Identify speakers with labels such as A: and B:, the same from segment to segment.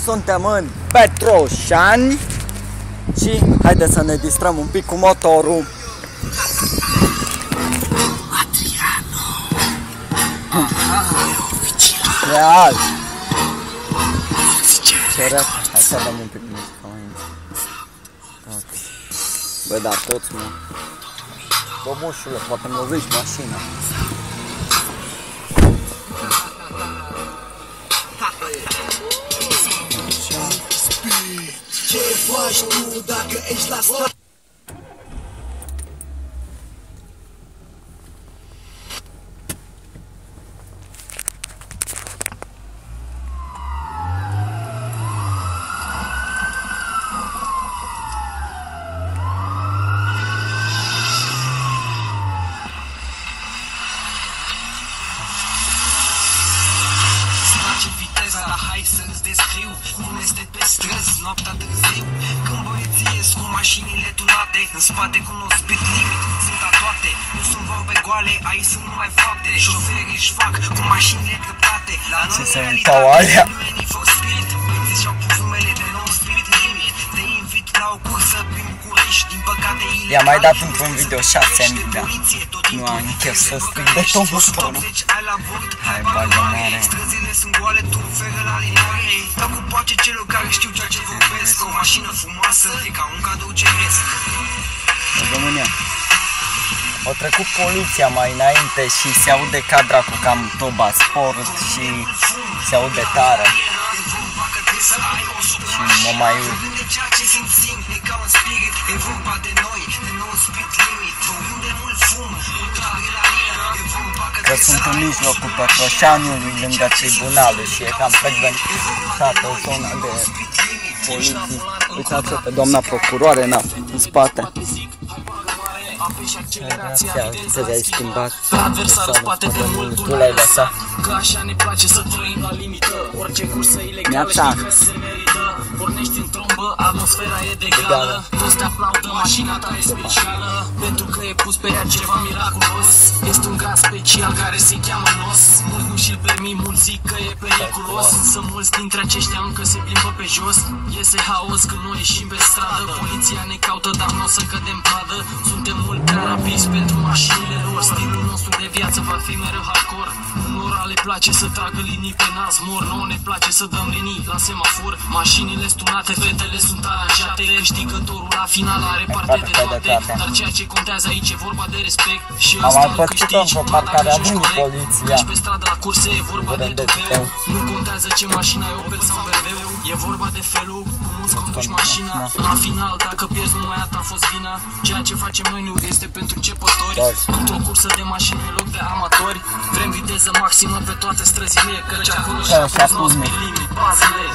A: suntem în Petroșani și haideți să ne distrăm un pic cu motorul. Real. Hai să dăm un pic muzică mai mult. Bă, da, toți, mă. Bă, moșule, poate mă lovești mașina.
B: Ce faci tu dacă ești la stradă?
C: Hai să-ți descriu cum este pe străzi noaptea târziu, când băieții ies cu mașinile tunate, în spate cu un speed limit, sunt tatuate. Nu sunt vorbe goale, aici sunt numai fapte. Șoferii își fac cu mașinile dreptate. La noi în realitate nu e Need for Speed. Băieții și-au pus numele de nou Spirit Limit. Te invit la o cursă prin București. Din păcate
A: i-am mai dat într-un video 6 ani, da. Nu am chef să stric de tot motorul. Hai, bagă mare.
C: Străzile sunt goale, tu feră la linare. Dau cu pace celor care știu ceea ce vorbesc. O mașină frumoasă e ca un cadou ceresc.
A: În România. Au trecut poliția mai înainte și se aude cadra cu cam toba sport și se aude tare. Și mă mai urc. Că sunt în mijlocul Petroșaniului, lângă tribunalul și e cam frecventată o zonă de poliție. Uitați-o pe doamna procuroare, în spate. Grația, te ai schimbat. Tu l-ai lăsat.
C: Că așa ne place să trăim la limită. Orice cursă ilegală știi că se merită. Pornești în trombă, atmosfera e de gală. Toți te aplaudă, mașina ta e specială. Pentru că e pus pe ea ceva miraculos. Este un gaz special care se cheamă nos. Mulți nu și-l permit, mulți zic că e periculos. Însă mulți dintre aceștia încă se plimbă pe jos. Iese haos când noi ieșim pe stradă. Poliția ne caută, dar nu o să cădem pradă. Suntem mult prea rapizi pentru mașinile lor. Stilul nostru de viață va fi mereu hardcore. Unora le place să tragă linii pe nas mor. Nouă ne place să dăm linii la semafor. Mașinile stunate, fetele sunt aranjate. Câștigătorul la final are parte de toate. Dar ceea ce contează aici e vorba de respect. Și ăsta îl câștigi numai dacă joci corect. Căci pe stradă la curse e vorba de tupeu. Nu contează ce mașină ai, Opel sau BMW. E vorba de felul cum îți conduci mașina. La final, dacă pierzi, numai a ta a fost vina. Ceea ce facem noi nu este pentru începători. Într-o cursă de mașini în loc de amatori. Vrem viteză maximă pe toate străzile, căci acolo și-a pus nou speed limit, bazele.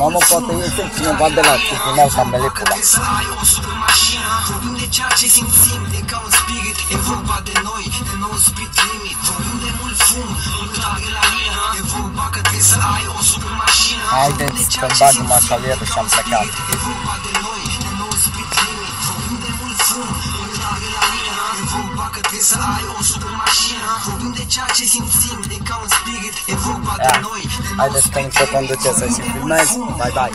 A: Mamă, poate iese cineva de la tribunal ca melecula.
C: Să ai o super mașină, vorbim de ceea ce simțim, e ca un spirit. E vorba de noi, de nou speed limit. Vorbim de mult fum, mult adrenalină. E vorba că trebuie să ai o super mașină.
A: Haideți că bag mașalierul și am plecat.
C: E vorba de noi, de nou speed limit. Vorbim de mult fum, mult adrenalină. E vorba că trebuie să ai o super mașină. Vorbim de ceea ce simțim, e ca un spirit. E vorba de noi, de nou
A: Haideți că nu se conduce să și filmez. Bye, bye.